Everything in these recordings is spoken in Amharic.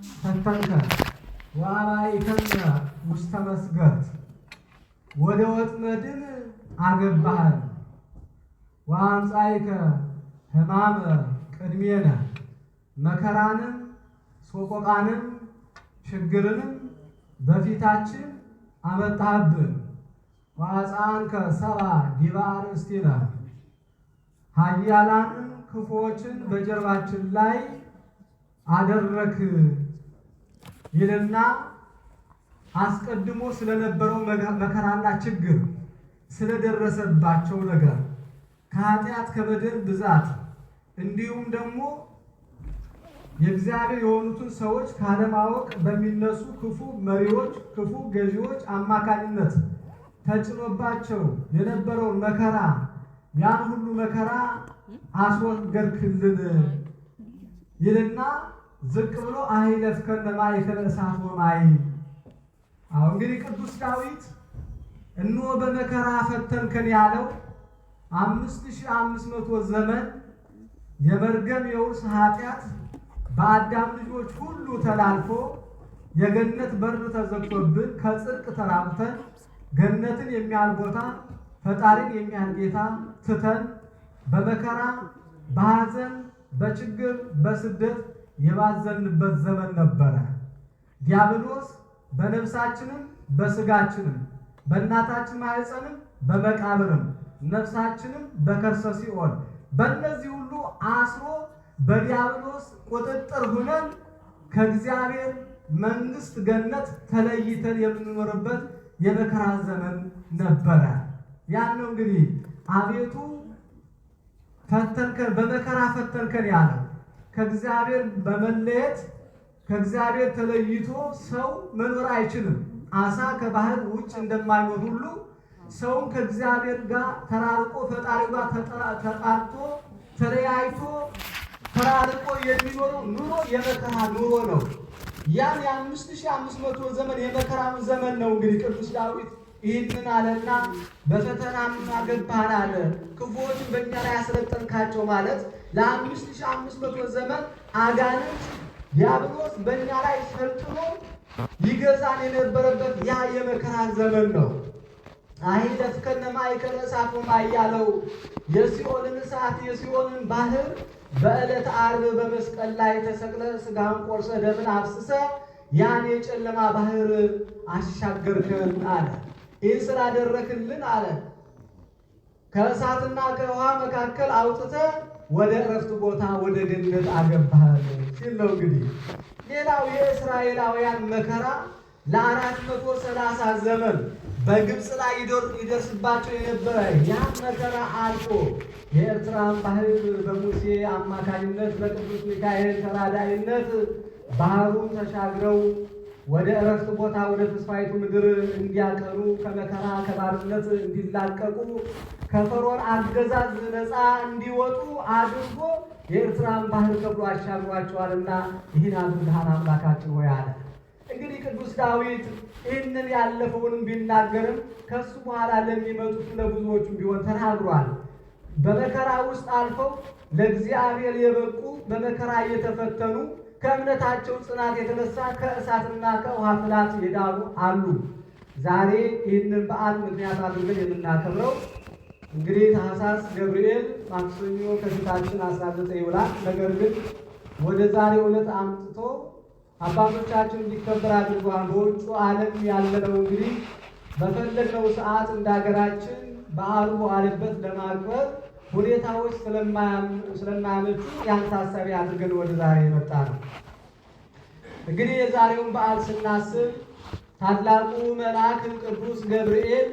ፈተንከ ወአርአይከነ ውስተ መስገት ወደ ወጥመድን አገባህን ወአምጻእከ ሕማመ ቅድሜነ መከራንም ሶቆቃንም ችግርንም በፊታችን አመጣህብን ወአጽአንከ ሰብአ ዲበ አርእስቲነ ኃያላንን ክፉዎችን በጀርባችን ላይ አደረክ ይልና አስቀድሞ ስለነበረው መከራና ችግር ስለደረሰባቸው ነገር ከኃጢአት ከበደል ብዛት እንዲሁም ደግሞ የእግዚአብሔር የሆኑትን ሰዎች ካለማወቅ በሚነሱ ክፉ መሪዎች፣ ክፉ ገዢዎች አማካኝነት ተጭኖባቸው የነበረውን መከራ ያን ሁሉ መከራ አስወገድክልን ይልና ዝቅ ብሎ አሂለፍከነ ማእከለ እሳት ወማይ። አሁን እንግዲህ ቅዱስ ዳዊት እነሆ በመከራ ፈተንከን ያለው 5500 ዘመን የመርገም የውርስ ኃጢአት በአዳም ልጆች ሁሉ ተላልፎ የገነት በር ተዘግቶብን ከጽድቅ ተራቁተን ገነትን የሚያህል ቦታ ፈጣሪን የሚያህል ጌታ ትተን በመከራ በሐዘን በችግር በስደት የባዘንበት ዘመን ነበረ። ዲያብሎስ በነፍሳችንም በስጋችንም በእናታችን ማህፀንም በመቃብርም ነፍሳችንም በከርሰ ሲኦል በእነዚህ ሁሉ አስሮ በዲያብሎስ ቁጥጥር ሁነን ከእግዚአብሔር መንግስት ገነት ተለይተን የምንኖርበት የመከራ ዘመን ነበረ። ያን ነው እንግዲህ አቤቱ ፈተንከን በመከራ ፈተንከን ያለው። ከእግዚአብሔር በመለየት ከእግዚአብሔር ተለይቶ ሰው መኖር አይችልም። አሳ ከባህር ውጭ እንደማይኖር ሁሉ ሰውም ከእግዚአብሔር ጋር ተራርቆ ፈጣሪ ጋር ተጣርቶ ተለያይቶ ተራርቆ የሚኖረው ኑሮ የመከራ ኑሮ ነው። ያን የ5500 ዘመን የመከራ ዘመን ነው። እንግዲህ ቅዱስ ዳዊት ይህንን አለና በፈተናም አገባህን አለ። ክፉዎችን በእኛ ላይ ያስለጠንካቸው ማለት ለ5500 ዘመን አጋንንት ዲያብሎስ በእኛ ላይ ሰልጥኖ ይገዛን የነበረበት ያ የመከራ ዘመን ነው። አሂለፍከነ ማእከለ እሳት ወማይ ያለው የሲኦልን እሳት የሲኦልን ባህር በዕለተ ዓርብ በመስቀል ላይ ተሰቅለ ስጋን ቆርሰ ደምን አፍስሰ ያን የጨለማ ባህር አሻገርከን አለ። ይህን ስላደረክልን አለ ከእሳትና ከውሃ መካከል አውጥተ ወደ እረፍት ቦታ ወደ ገነት አገባህን ሲል ነው። እንግዲህ ሌላው የእስራኤላውያን መከራ ለ430 ዘመን በግብፅ ላይ ይደርስባቸው የነበረ ያን መከራ አልፎ የኤርትራን ባህር በሙሴ አማካኝነት በቅዱስ ሚካኤል ተራዳኢነት ባህሩን ተሻግረው ወደ እረፍት ቦታ ወደ ተስፋይቱ ምድር እንዲያቀኑ ከመከራ ከባርነት እንዲላቀቁ ከፈርዖን አገዛዝ ነፃ እንዲወጡ አድርጎ የኤርትራን ባህር ከፍሎ አሻግሯቸዋልና ይህን አድርገሃል አምላካችን ሆይ አለ። እንግዲህ ቅዱስ ዳዊት ይህንን ያለፈውንም ቢናገርም ከሱ በኋላ ለሚመጡት ለብዙዎቹ ቢሆን ተናግሯል። በመከራ ውስጥ አልፈው ለእግዚአብሔር የበቁ በመከራ እየተፈተኑ ከእምነታቸው ጽናት የተነሳ ከእሳትና ከውሃ ፍላት የዳኑ አሉ። ዛሬ ይህንን በዓል ምክንያት አድርገን የምናከብረው እንግዲህ ታኅሳስ ገብርኤል ማክሰኞ ከፊታችን 19 ይውላል። ነገር ግን ወደ ዛሬው ዕለት አምጥቶ አባቶቻችን እንዲከበር አድርገዋል። በውጩ ዓለም ያለነው እንግዲህ በፈለግነው ሰዓት እንደ ሀገራችን በዓሉ በዋለበት ለማክበር ሁኔታዎች ስለማያመቹ ያን ታሳቢ አድርገን ወደ ዛሬ የመጣ ነው። እንግዲህ የዛሬውን በዓል ስናስብ ታላቁ መልአክ ቅዱስ ገብርኤል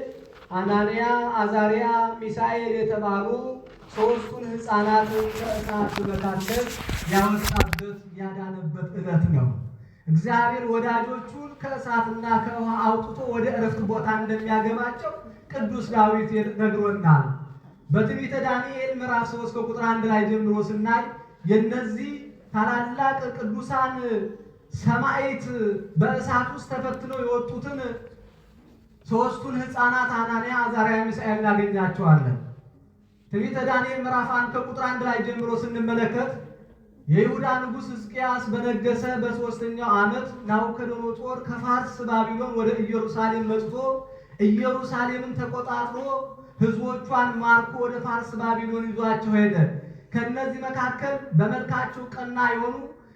አናንያ፣ አዛርያ፣ ሚሳኤል የተባሉ ሦስቱን ሕፃናት ከእሳት መካከል ያወጣበት ያዳነበት ዕለት ነው። እግዚአብሔር ወዳጆቹን ከእሳትና ከውሃ አውጥቶ ወደ እረፍት ቦታ እንደሚያገባቸው ቅዱስ ዳዊት ነግሮናል። በትንቢተ ዳንኤል ምዕራፍ 3 ከቁጥር 1 ላይ ጀምሮ ስናይ የነዚህ ታላላቅ ቅዱሳን ሰማዕት በእሳት ውስጥ ተፈትነው የወጡትን ሦስቱን ሕፃናት አናንያ፣ አዛርያ፣ ሚሳኤል እናገኛቸዋለን። ትንቢተ ዳንኤል ምዕራፍ 1 ከቁጥር 1 ላይ ጀምሮ ስንመለከት የይሁዳ ንጉሥ ሕዝቅያስ በነገሰ በ3ኛው ዓመት ናቡከደነፆር ከፋርስ ባቢሎን ወደ ኢየሩሳሌም መጥቶ ኢየሩሳሌምን ተቆጣጥሮ ሕዝቦቿን ማርኮ ወደ ፋርስ ባቢሎን ይዟቸው ሄደ። ከነዚህ መካከል በመልካቸው ቀና የሆኑ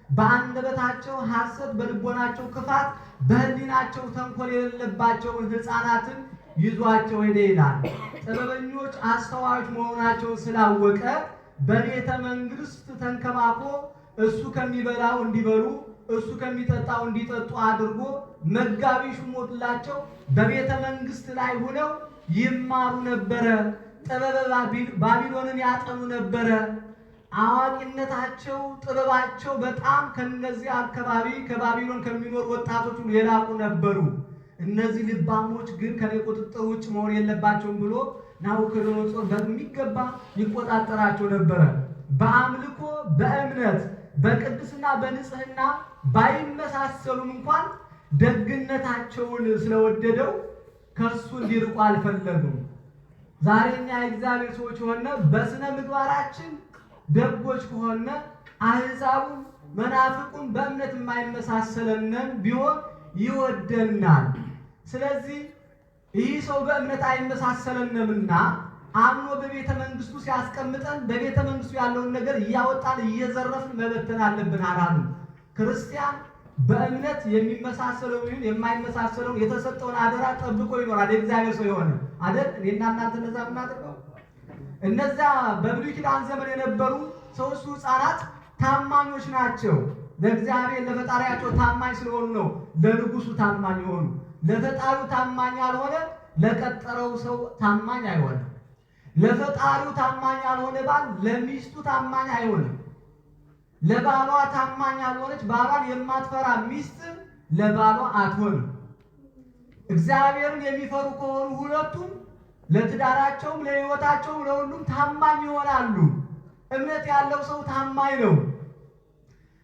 በአንደበታቸው ሐሰት፣ በልቦናቸው ክፋት፣ በሕሊናቸው ተንኮል የሌለባቸውን ሕፃናትን ይዟቸው ሄደ ይላል። ጥበበኞች አስተዋዮች መሆናቸውን ስላወቀ በቤተ መንግስት ተንከባክቦ እሱ ከሚበላው እንዲበሉ እሱ ከሚጠጣው እንዲጠጡ አድርጎ መጋቢ ሹሞላቸው በቤተ መንግስት ላይ ሆነው ይማሩ ነበረ። ጥበበ ባቢሎንን ያጠኑ ነበረ። አዋቂነታቸው፣ ጥበባቸው በጣም ከነዚህ አካባቢ ከባቢሎን ከሚኖሩ ወጣቶች ሁሉ የላቁ ነበሩ። እነዚህ ልባሞች ግን ከኔ ቁጥጥር ውጭ መሆን የለባቸውም ብሎ ናቡከደነፆር በሚገባ ይቆጣጠራቸው ነበረ። በአምልኮ በእምነት በቅድስና በንጽህና ባይመሳሰሉም እንኳን ደግነታቸውን ስለወደደው ከሱ እንዲርቁ አልፈለጉም። ዛሬ እኛ የእግዚአብሔር ሰዎች ሆነ በስነ ምግባራችን ደጎች ከሆነ አሕዛቡም መናፍቁም በእምነት የማይመሳሰለንን ቢሆን ይወደናል። ስለዚህ ይህ ሰው በእምነት አይመሳሰለንምና አምኖ በቤተ መንግስቱ ሲያስቀምጠን በቤተ መንግስቱ ያለውን ነገር እያወጣን እየዘረፍን መበተን አለብን አላሉ። ክርስቲያን በእምነት የሚመሳሰለው ይሁን የማይመሳሰለው የተሰጠውን አደራ ጠብቆ ይኖራል። የእግዚአብሔር ሰው የሆነ አይደል? እኔና እናንተ እንደዛ ምናደርገው። እነዛ በብሉይ ኪዳን ዘመን የነበሩ ሦስቱ ሕፃናት ታማኞች ናቸው። ለእግዚአብሔር ለፈጣሪያቸው ታማኝ ስለሆኑ ነው ለንጉሱ ታማኝ የሆኑ። ለፈጣሪው ታማኝ ያልሆነ ለቀጠረው ሰው ታማኝ አይሆንም። ለፈጣሪው ታማኝ ያልሆነ ባል ለሚስቱ ታማኝ አይሆንም። ለባሏ ታማኝ ያልሆነች ባሏን የማትፈራ ሚስት ለባሏ አትሆንም። እግዚአብሔርን የሚፈሩ ከሆኑ ሁለቱም ለትዳራቸውም ለሕይወታቸውም ለሁሉም ታማኝ ይሆናሉ። እምነት ያለው ሰው ታማኝ ነው።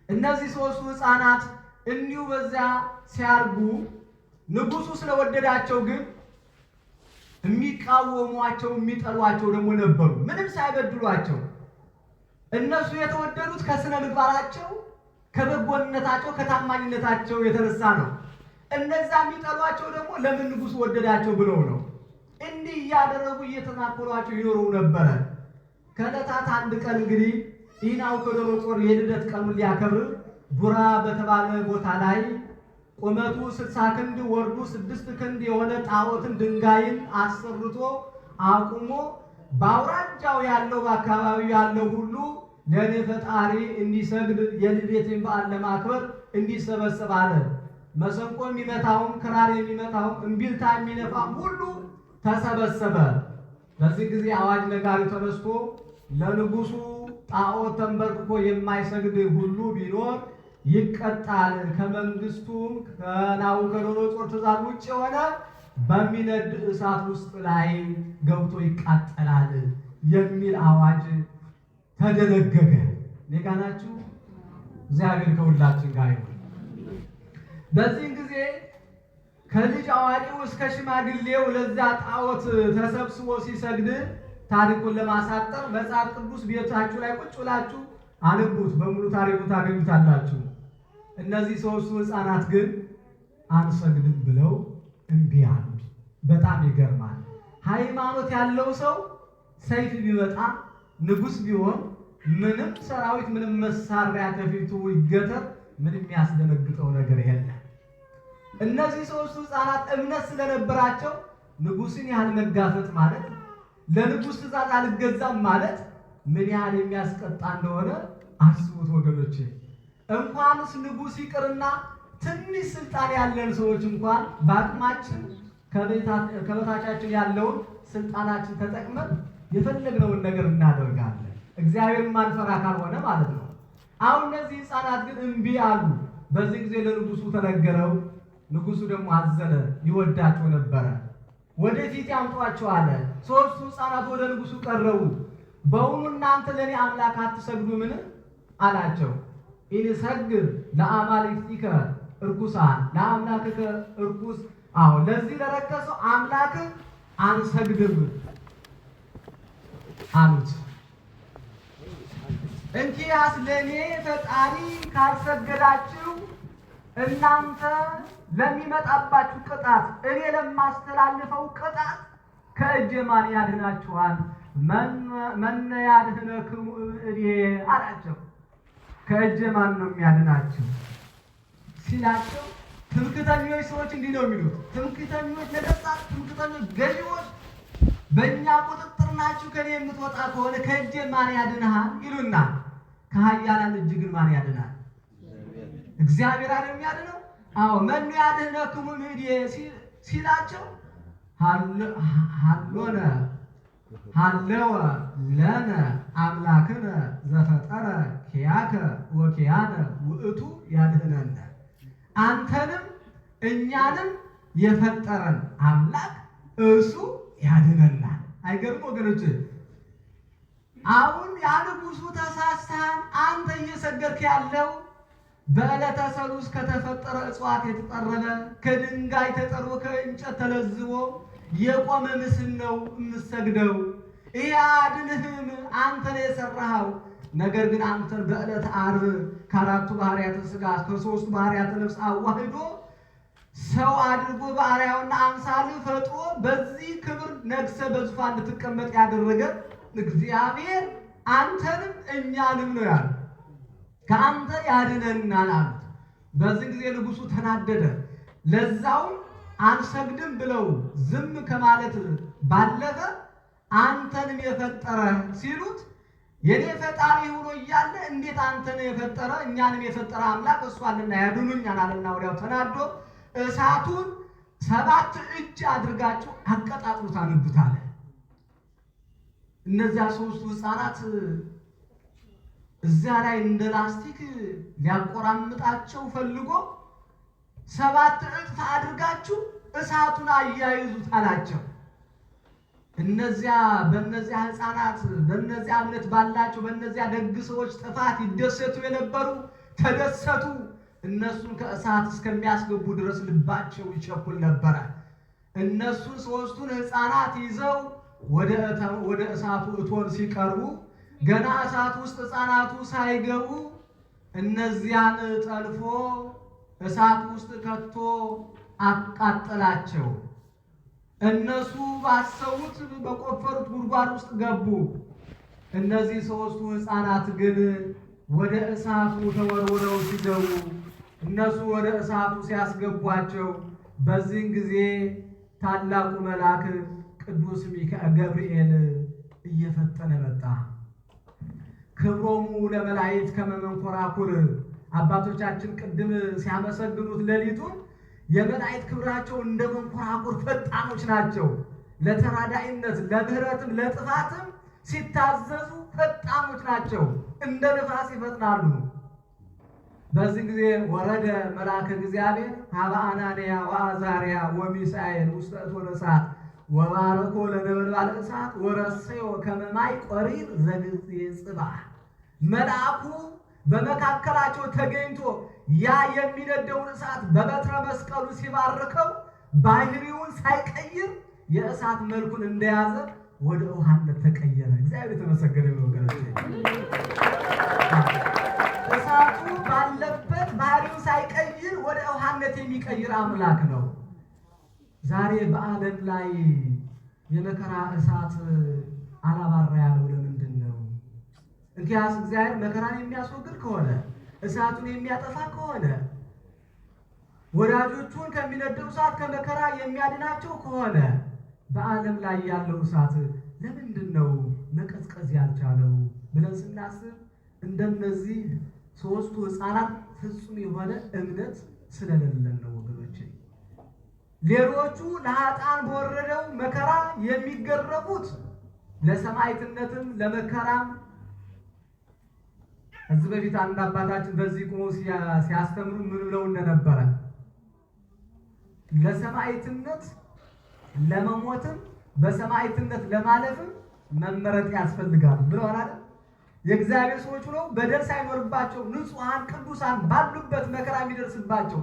እነዚህ ሦስቱ ሕፃናት እንዲሁ በዚያ ሲያርጉ ንጉሱ ስለወደዳቸው ግን የሚቃወሟቸው የሚጠሏቸው ደግሞ ነበሩ፣ ምንም ሳይበድሏቸው። እነሱ የተወደዱት ከስነ ምግባራቸው፣ ከበጎነታቸው፣ ከታማኝነታቸው የተነሳ ነው። እነዛ የሚጠሏቸው ደግሞ ለምን ንጉሱ ወደዳቸው ብለው ነው። እንዲህ እያደረጉ እየተናኮሏቸው ይኖሩ ነበረ። ከዕለታት አንድ ቀን እንግዲህ ይህ ናቡከደነፆር የልደት ቀኑን ሊያከብር ቡራ በተባለ ቦታ ላይ ቁመቱ 60 ክንድ ወርዱ 6 ክንድ የሆነ ጣዖትን ድንጋይን አሰርቶ አቁሞ በአውራጃው ያለው በአካባቢው ያለው ሁሉ ለእኔ ፈጣሪ እንዲሰግድ የልደቴን በዓል ለማክበር እንዲሰበሰብ አለ። መሰንቆ የሚመታውም ክራር የሚመታውም እምቢልታ የሚነፋም ሁሉ ተሰበሰበ። በዚህ ጊዜ አዋጅ ነጋሪ ተነስቶ ለንጉሱ ጣዖት ተንበርክኮ የማይሰግድ ሁሉ ቢኖር ይቀጣል፣ ከመንግስቱም ከናቡከደነፆር ትእዛዝ ውጭ የሆነ በሚነድ እሳት ውስጥ ላይ ገብቶ ይቃጠላል የሚል አዋጅ ተደነገገ። ኔጋናችሁ እግዚአብሔር ከሁላችን ጋር ይሁን። በዚህ ጊዜ ከልጅ አዋቂው እስከ ሽማግሌው ለዛ ጣዖት ተሰብስቦ ሲሰግድ ታሪኩን ለማሳጠር መጽሐፍ ቅዱስ ቤታችሁ ላይ ቁጭ ብላችሁ አንቡት፣ በሙሉ ታሪኩ ታገኙታላችሁ። እነዚህ ሦስቱ ሕፃናት ግን አንሰግድም ብለው እምቢ አሉ። በጣም ይገርማል። ሃይማኖት ያለው ሰው ሰይፍ ቢመጣ ንጉሥ ቢሆን ምንም ሰራዊት ምንም መሳሪያ ከፊቱ ይገተር ምንም የሚያስደነግጠው ነገር የለም። እነዚህ ሦስቱ ሕፃናት እምነት ስለነበራቸው ንጉሥን ያህል መጋፈጥ ማለት ለንጉሥ ትእዛዝ አልገዛም ማለት ምን ያህል የሚያስቀጣ እንደሆነ አስቡት ወገኖቼ። እንኳንስ ንጉሥ ይቅርና ትንሽ ስልጣን ያለን ሰዎች እንኳን በአቅማችን ከበታቻችን ያለውን ስልጣናችን ተጠቅመን የፈለግነውን ነገር እናደርጋለን፣ እግዚአብሔርን ማንፈራ ካልሆነ ማለት ነው። አሁን እነዚህ ሕፃናት ግን እምቢ አሉ። በዚህ ጊዜ ለንጉሱ ተነገረው። ንጉሱ ደግሞ አዘነ፣ ይወዳቸው ነበረ። ወደፊት ያምጧቸው አለ። ሦስቱ ሕፃናት ወደ ንጉሱ ቀረቡ። በውኑ እናንተ ለኔ አምላክ አትሰግዱምን አላቸው። ኢንሰግድ ለአማልክቲከ እርኩሳን ለአምላክከ እርኩስ፣ አዎ ለዚህ ለረከሰው አምላክ አንሰግድም አሉት። እንኪያስ ለእኔ ፈጣሪ ካልሰገዳችሁ እናንተ ለሚመጣባችሁ ቅጣት እኔ ለማስተላልፈው ቅጣት ከእጄ ማን ያድናችኋል? መነ ያድኅነክሙ እምእዴ አላቸው። ከእጄ ማን ነው የሚያድናችሁ ሲላቸው፣ ትምክህተኞች ሰዎች እንዲህ ነው የሚሉት። ትምክህተኞች ነገሥታት፣ ትምክህተኞች ገዢዎች በእኛ ቁጥጥር ናችሁ፣ ከኔ የምትወጣ ከሆነ ከእጄ ማን ያድንሃል ይሉና፣ ከኃያላን እጅ ግን ማን ያድናል? እግዚአብሔር አይደል የሚያድነው? አዎ መኑ ያድኅነክሙ እምእዴ ሲላቸው ሀሎነ ሀለወ ለነ አምላክነ ዘፈጠረ ኪያከ ወኪያነ ውእቱ ያድኅነነ። አንተንም እኛንም የፈጠረን አምላክ እሱ ያድነናል። አይገርም ወገኖች? አሁን ያንጉሱ ተሳስተሃል። አንተ እየሰገድክ ያለው በዕለተ ሰሉስ ከተፈጠረ እጽዋት የተጠረበ ከድንጋይ ተጠርቦ ከእንጨት ተለዝቦ የቆመ ምስል ነው የምትሰግደው። ይህ አያድንህም፣ አንተ ነው የሰራኸው። ነገር ግን አንተን በዕለተ ዓርብ ከአራቱ ባህርያተ ሥጋ ከሦስቱ ባህርያተ ነፍስ አዋህዶ ሰው አድርጎ በአርአያውና አምሳሉ ፈጥሮ በዚህ ክብር ነግሰ በዙፋን እንድትቀመጥ ያደረገ እግዚአብሔር አንተንም እኛንም ነው ያለው። ከአንተ ያድነናል አሉት። በዚህ ጊዜ ንጉሡ ተናደደ። ለዛውም አንሰግድም ብለው ዝም ከማለት ባለፈ አንተንም የፈጠረ ሲሉት የኔ ፈጣሪ ሆኖ እያለ እንዴት አንተን የፈጠረ እኛንም የፈጠረ አምላክ እሱ አለና ያድኑኛል አለና ወዲያው ተናዶ እሳቱን 7 እጅ አድርጋችሁ አቀጣጥሉት አንዱት አለ። እነዚያ 3ቱ ሕፃናት እዚያ ላይ እንደ ላስቲክ ሊያቆራምጣቸው ፈልጎ 7 እጥፍ አድርጋችሁ እሳቱን አያይዙት አላቸው። እነዚያ በእነዚያ ሕፃናት በእነዚያ እምነት ባላቸው በእነዚያ ደግ ሰዎች ጥፋት ይደሰቱ የነበሩ ተደሰቱ። እነሱን ከእሳት እስከሚያስገቡ ድረስ ልባቸው ይቸኩል ነበረ። እነሱን 3ቱን ሕፃናት ይዘው ወደ እሳቱ እቶን ሲቀርቡ ገና እሳት ውስጥ ሕፃናቱ ሳይገቡ እነዚያን ጠልፎ እሳት ውስጥ ከቶ አቃጠላቸው። እነሱ ባሰቡት በቆፈሩት ጉድጓድ ውስጥ ገቡ። እነዚህ 3ቱ ሕፃናት ግን ወደ እሳቱ ተወርውረው ሲገቡ እነሱ ወደ እሳቱ ሲያስገቧቸው በዚህን ጊዜ ታላቁ መልአክ ቅዱስ ገብርኤል እየፈጠነ መጣ። ክብሮሙ ለመላእክት ከመ መንኰራኵር። አባቶቻችን ቅድም ሲያመሰግኑት ሌሊቱን የመላእክት ክብራቸው እንደ መንኰራኵር ፈጣኖች ናቸው። ለተራዳኢነት ለምህረትም ለጥፋትም ሲታዘዙ ፈጣኖች ናቸው። እንደ ንፋስ ይፈጥናሉ። በዚህ ጊዜ ወረደ መልአከ እግዚአብሔር ሀበ አናንያ ወአዛርያ ወሚሳኤል ውስተ እቶነ እሳት ወባረኮ ለነበልባለ እሳት ወረሰዮ ከመ ማይ ቆሪር ዘግዜ ጽባሕ። መልአኩ በመካከላቸው ተገኝቶ ያ የሚነደውን እሳት በበትረ መስቀሉ ሲባርከው ባህሪውን ሳይቀይር የእሳት መልኩን እንደያዘ ወደ ውሃነት ተቀየረ። እግዚአብሔር የተመሰገነ ይሁን ወገኖቼ። እሳቱ ባለበት ባህሪውን ሳይቀይር ወደ ውሃነት የሚቀይር አምላክ ነው። ዛሬ በዓለም ላይ የመከራ እሳት አላባራ ያለው ለምንድን ነው? እንኪያስ እግዚአብሔር መከራን የሚያስወግድ ከሆነ እሳቱን የሚያጠፋ ከሆነ ወዳጆቹን ከሚነደው እሳት ከመከራ የሚያድናቸው ከሆነ በዓለም ላይ ያለው እሳት ለምንድን ነው መቀዝቀዝ ያልቻለው ብለን ስናስብ እንደነዚህ 3ቱ ሕፃናት ፍጹም የሆነ እምነት ስለሌለን ነው ወገኖቼ። ሌሎቹ ለኃጥአን በወረደው መከራ የሚገረፉት ለሰማዕትነትም ለመከራም። እዚህ በፊት አንድ አባታችን በዚህ ቆመው ሲያስተምሩ ምን ብለው እንደነበረ ለሰማዕትነት ለመሞትም በሰማዕትነት ለማለፍም መመረጥ ያስፈልጋል ብለዋል አይደል? የእግዚአብሔር ሰዎች ሆነው በደል ሳይኖርባቸው ንጹሐን ቅዱሳን ባሉበት መከራ የሚደርስባቸው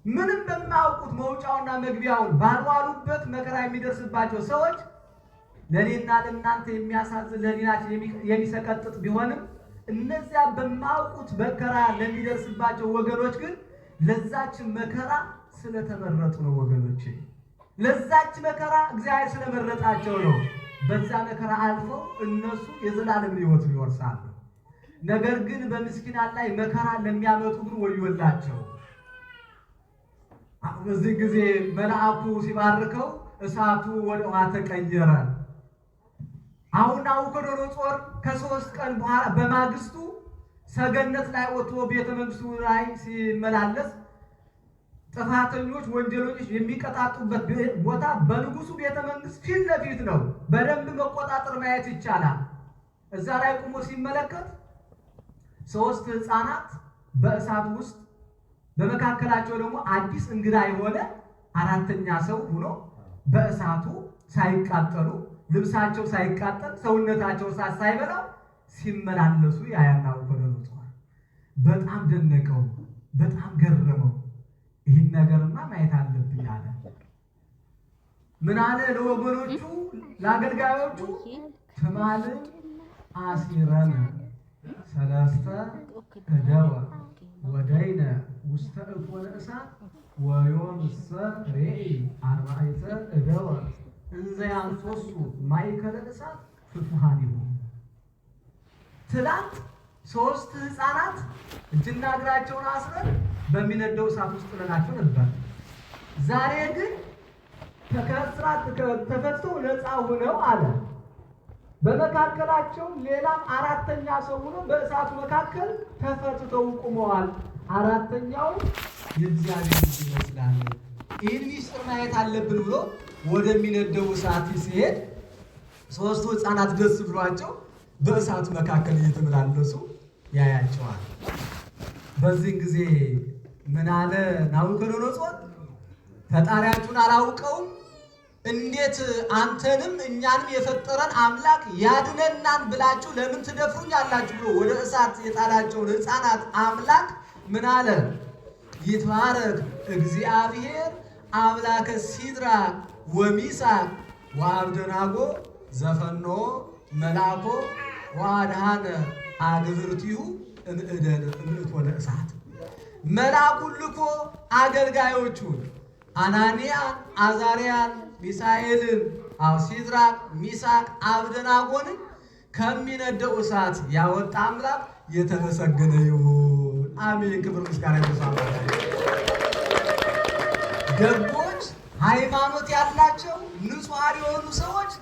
ምንም በማያውቁት መውጫውና መግቢያውን ባልዋሉበት መከራ የሚደርስባቸው ሰዎች ለእኔና ለእናንተ የሚያሳዝን ለሕሊናችን የሚሰቀጥጥ ቢሆንም እነዚያ በማያውቁት መከራ ለሚደርስባቸው ወገኖች ግን ለዛች መከራ ስለተመረጡ ነው ወገኖች። ለዛች መከራ እግዚአብሔር ስለመረጣቸው ነው። በዛ መከራ አልፈው እነሱ የዘላለም ሕይወት ይወርሳሉ። ነገር ግን በምስኪናን ላይ መከራ ለሚያመጡ ግን ወዮላቸው። በዚህ ጊዜ መልአኩ ሲባርከው እሳቱ ወደ ውሃ ተቀየረ። አሁን ናቡከደነፆር ከ3 ቀን በኋላ በማግስቱ ሰገነት ላይ ወጥቶ ቤተ መንግስቱ ላይ ሲመላለስ ጥፋተኞች ወንጀለኞች የሚቀጣጡበት ቦታ በንጉሱ ቤተ መንግስት ፊት ለፊት ነው። በደንብ መቆጣጠር ማየት ይቻላል። እዛ ላይ ቆሞ ሲመለከት 3 ሕፃናት በእሳት ውስጥ በመካከላቸው ደግሞ አዲስ እንግዳ የሆነ 4ኛ ሰው ሆኖ በእሳቱ ሳይቃጠሉ ልብሳቸው ሳይቃጠል ሰውነታቸው እሳት ሳይበላው ሲመላለሱ ያያና ናቡከደነፆር በጣም ደነቀው፣ በጣም ገረመው። ይህን ነገርማ ማየት አለብኝ አለ። ምን አለ ለወገኖቹ ለአገልጋዮቹ? ትማልም አሲረነ ሰለስተ እደወ ወደይነ ውስተ እቶነ እሳት ወዮምሰ ሬኢ አርባዕተ እደወ እንዘ ያንሶሱ ማእከለ እሳት ፍቱሐኒሁ። ትላንት 3 ሕፃናት እጅና እግራቸውን አስረን በሚነደው እሳት ውስጥ ጥለናቸው ነበር። ዛሬ ግን ከእስራት ተፈተው ነፃ ሆነው አለ። በመካከላቸው ሌላም 4ኛ ሰው ሆኖ በእሳቱ መካከል ተፈትተው ቆመዋል። 4ኛው የእግዚአብሔር ልጅ ይመስላል። ይህን ሚስጥር ማየት አለብን ብሎ ወደሚነደው እሳት ሲሄድ 3ቱ ሕፃናት ደስ ብሏቸው በእሳቱ መካከል እየተመላለሱ ያያቸዋል። በዚህ ጊዜ ምን አለ ናቡከደነፆር? ፈጣሪያችሁን አላውቀውም? እንዴት አንተንም እኛንም የፈጠረን አምላክ ያድነናን ብላችሁ ለምን ትደፍሩኛላችሁ? ብሎ ወደ እሳት የጣላቸውን ሕፃናት አምላክ ምን አለ? ይትባረክ እግዚአብሔር አምላከ ሲድራቅ ወሚሳቅ ወአብደናጎ ዘፈኖ መልአኮ ወአድኃነ አግብርቲሁ እምእቶነ እሳት። መልአኩን ልኮ አገልጋዮቹን አናንያን፣ አዛርያን፣ ሚሳኤልን፣ ሲድራቅ፣ ሚሳቅ፣ አብደናጎንን ከሚነደው እሳት ያወጣ አምላክ የተመሰገነ ይሁን። አሜን። ክብር ምስጋና ይድረሰው። ደጎች ሃይማኖት ያላቸው ንጹሐን የሆኑ ሰዎች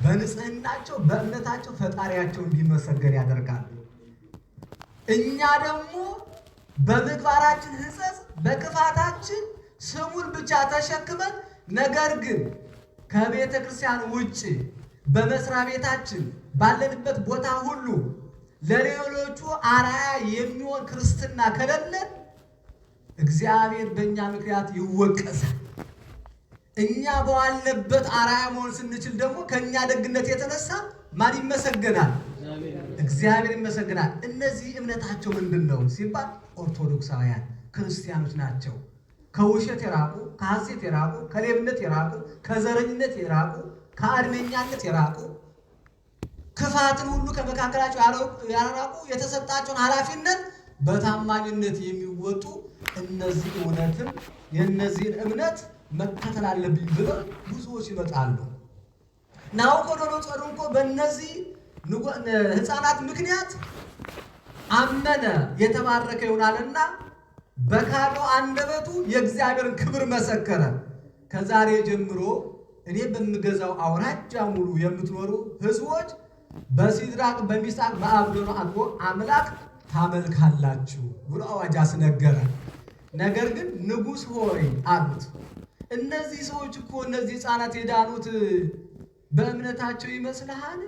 በንጽህናቸው በእምነታቸው ፈጣሪያቸው እንዲመሰገን ያደርጋሉ። እኛ ደግሞ በምግባራችን ሕጸጽ በክፋታችን ስሙን ብቻ ተሸክመን ነገር ግን ከቤተ ክርስቲያን ውጭ በመስሪያ ቤታችን ባለንበት ቦታ ሁሉ ለሌሎቹ አርአያ የሚሆን ክርስትና ከሌለን እግዚአብሔር በእኛ ምክንያት ይወቀሳል። እኛ በዋለበት አርአያ መሆን ስንችል ደግሞ ከእኛ ደግነት የተነሳ ማን ይመሰገናል? እግዚአብሔር ይመሰገናል። እነዚህ እምነታቸው ምንድን ነው ሲባል ኦርቶዶክሳውያን ክርስቲያኖች ናቸው። ከውሸት የራቁ፣ ከሐሰት የራቁ፣ ከሌብነት የራቁ፣ ከዘረኝነት የራቁ፣ ከአድመኛነት የራቁ፣ ክፋትን ሁሉ ከመካከላቸው ያራቁ፣ የተሰጣቸውን ኃላፊነት በታማኝነት የሚወጡ እነዚህ እውነትን የእነዚህን እምነት መከተል አለብኝ ብለው ብዙዎች ይመጣሉ። ናቡከደነፆር እኮ በእነዚህ ሕፃናት ምክንያት አመነ፣ የተባረከ ይሆናልና በካደው አንደበቱ የእግዚአብሔርን ክብር መሰከረ። ከዛሬ ጀምሮ እኔ በምገዛው አውራጃ ሙሉ የምትኖሩ ሕዝቦች በሲድራቅ በሚሳቅ በአብደናጎ አምላክ ታመልካላችሁ ብሎ አዋጅ አስነገረ። ነገር ግን ንጉሥ ሆይ አሉት፣ እነዚህ ሰዎች እኮ እነዚህ ሕፃናት የዳኑት በእምነታቸው ይመስልሃል?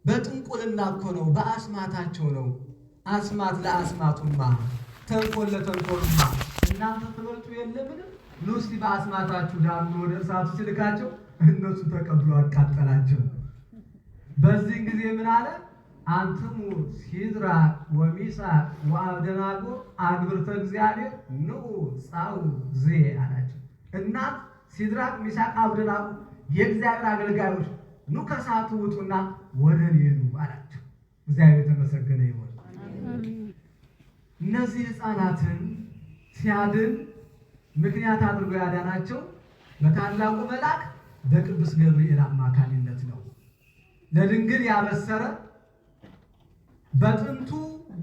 በጥንቁልና እኮ ነው፣ በአስማታቸው ነው። አስማት ለአስማቱማ ተንኮል ለተንኮሉማ እናንተ ትበልጡ የለምን? ኑ እስቲ በአስማታችሁ ዳኑ። ወደ እሳቱ ሲልካቸው እነሱ ተቀብሎ አቃጠላቸው። በዚህ ጊዜ ምን አለ? አንትሙ ሲድራቅ ወሚሳቅ ወአብደናጎ አግብርተ እግዚአብሔር ንዑ ጻኡ ዝየ አላቸው። እናት ሲድራቅ ሚሳቅ አብደናጎ የእግዚአብሔር አገልጋዮች ኑ ከእሳቱ ውጡና ወደ እኔ ኑ አላቸው። እግዚአብሔር የተመሰገነ ይሁን። እነዚህ ሕፃናትን ሲያድን ምክንያት አድርጎ ያዳናቸው በታላቁ መልአክ በቅዱስ ገብርኤል አማካኝነት ነው። ለድንግል ያበሰረ በጥንቱ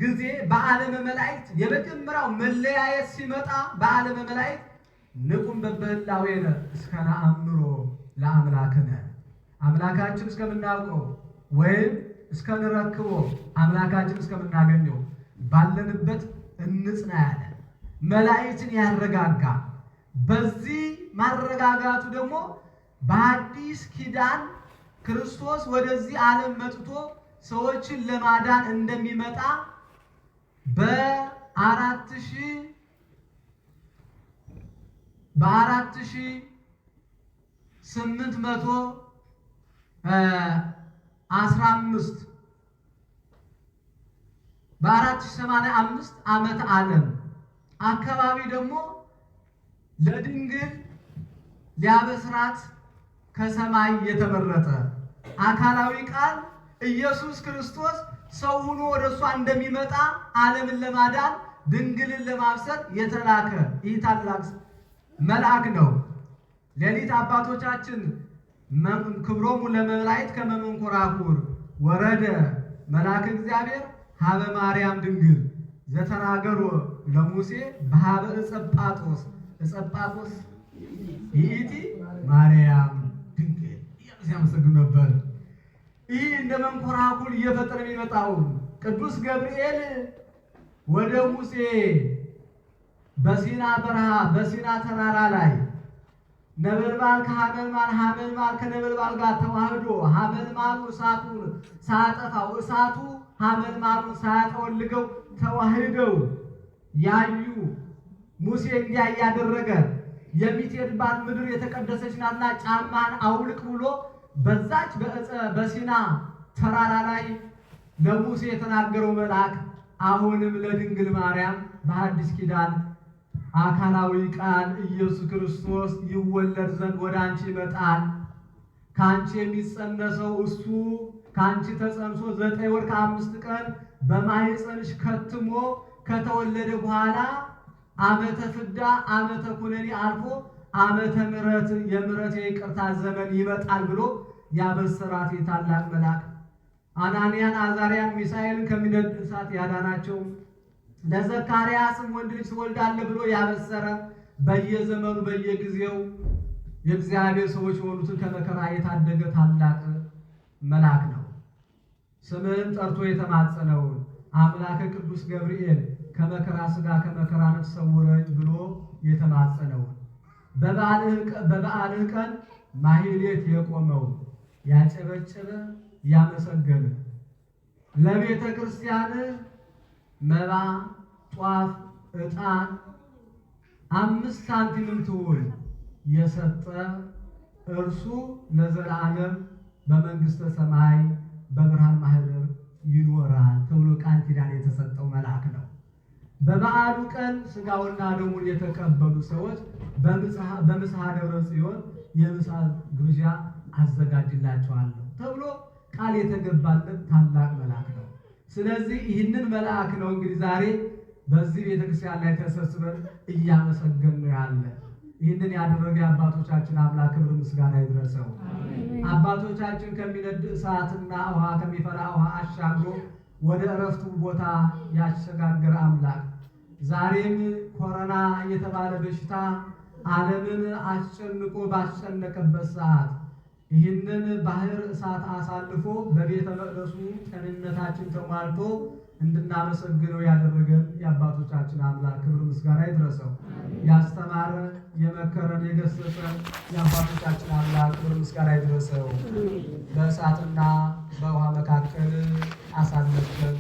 ጊዜ በዓለመ መላእክት የመጀመሪያው መለያየት ሲመጣ በዓለመ መላእክት ንቁም በበህላዌነ እስከ ነአምሮ ለአምላክነ አምላካችን እስከምናውቀው ወይም እስከንረክቦ አምላካችን እስከምናገኘው ባለንበት እንጽና ያለ መላእክትን ያረጋጋ። በዚህ ማረጋጋቱ ደግሞ በአዲስ ኪዳን ክርስቶስ ወደዚህ ዓለም መጥቶ ሰዎችን ለማዳን እንደሚመጣ በ4885 ዓመተ ዓለም አካባቢ ደግሞ ለድንግል ሊያበስራት ከሰማይ የተመረጠ አካላዊ ቃል ኢየሱስ ክርስቶስ ሰው ሆኖ ወደ እሷ እንደሚመጣ ዓለምን ለማዳን ድንግልን ለማብሰር የተላከ ይህ ታላቅ መልአክ ነው። ሌሊት አባቶቻችን ክብሮሙ ለመላእክት ከመ መንኰራኵር ወረደ መልአከ እግዚአብሔር ሀበ ማርያም ድንግል ዘተናገሮ ለሙሴ በሀበ ዕጸጳጦስ ዕጸጳጦስ ይእቲ ማርያም ድንግል ሲያመሰግኑ ነበር። ይህ እንደ መንኮራኩር እየፈጠረ የሚመጣው ቅዱስ ገብርኤል ወደ ሙሴ በሲና በረሃ በሲና ተራራ ላይ ነበልባል ከሐመልማል ሐመልማል ከነበልባል ጋር ተዋህዶ ሐመልማሉ እሳቱን ሳያጠፋው እሳቱ ሐመልማሉን ሳያጠወልገው ተዋህደው ያዩ ሙሴ እንዲያ እያደረገ የሚትሄድባት ምድር የተቀደሰች ናትና ጫማን አውልቅ ብሎ በዛች በሲና ተራራ ላይ ለሙሴ የተናገረው መልአክ አሁንም ለድንግል ማርያም በሐዲስ ኪዳን አካላዊ ቃል ኢየሱስ ክርስቶስ ይወለድ ዘንድ ወደ አንቺ ይመጣል። ከአንቺ የሚጸነሰው እሱ ከአንቺ ተጸንሶ 9 ወር ከ5 ቀን በማኅፀንሽ ከትሞ ከተወለደ በኋላ ዓመተ ፍዳ ዓመተ ኩነኔ አልፎ ዓመተ ምሕረት የምሕረት የይቅርታ ዘመን ይመጣል ብሎ ያበሰራት የታላቅ መልአክ አናንያን አዛርያን ሚሳኤልን ከሚነድ እሳት ያዳናቸው ለዘካርያስም ወንድ ልጅ ትወልዳለህ ብሎ ያበሰረ በየዘመኑ በየጊዜው የእግዚአብሔር ሰዎች የሆኑትን ከመከራ የታደገ ታላቅ መልአክ ነው። ስምህን ጠርቶ የተማጸነውን አምላከ ቅዱስ ገብርኤል ከመከራ ሥጋ ከመከራ ነፍስ ሰውረኝ ብሎ የተማጸነውን በበዓልህ ቀን ማህሌት የቆመው ያጨበጨበ ያመሰገነ ለቤተ ክርስቲያን መባ ጧፍ ዕጣን 5 ሳንቲም ትውል የሰጠ እርሱ ለዘላለም በመንግሥተ ሰማይ በብርሃን ማህደር ይኖራል ተብሎ ቃል ኪዳን የተሰጠው መልአክ ነው። በበዓሉ ቀን ሥጋውና ደሙን የተቀበሉ ሰዎች በምስሐ ደብረ ጽዮን የምሳ ግብዣ አዘጋጅላቸዋለሁ ተብሎ ቃል የተገባለት ታላቅ መልአክ ነው። ስለዚህ ይህንን መልአክ ነው እንግዲህ ዛሬ በዚህ ቤተክርስቲያን ላይ ተሰብስበን እያመሰገን ነው ያለ። ይህንን ያደረገ አባቶቻችን አምላክ ክብር ምስጋና ይድረሰው። አባቶቻችን ከሚነድ እሳትና ውሃ ከሚፈላ ውሃ አሻግሮ ወደ እረፍቱ ቦታ ያሸጋገረ አምላክ ዛሬም ኮሮና የተባለ በሽታ ዓለምን አስጨንቆ ባስጨነቀበት ሰዓት ይህንን ባህር እሳት አሳልፎ በቤተ መቅደሱ ጤንነታችን ተሟልቶ እንድናመሰግነው ያደረገን የአባቶቻችን አምላክ ክብር ምስጋና ይድረሰው። ያስተማረን የመከረን የገሰጸን የአባቶቻችን አምላክ ክብር ምስጋና ይድረሰው። በእሳትና በውሃ መካከል አሳለፈን።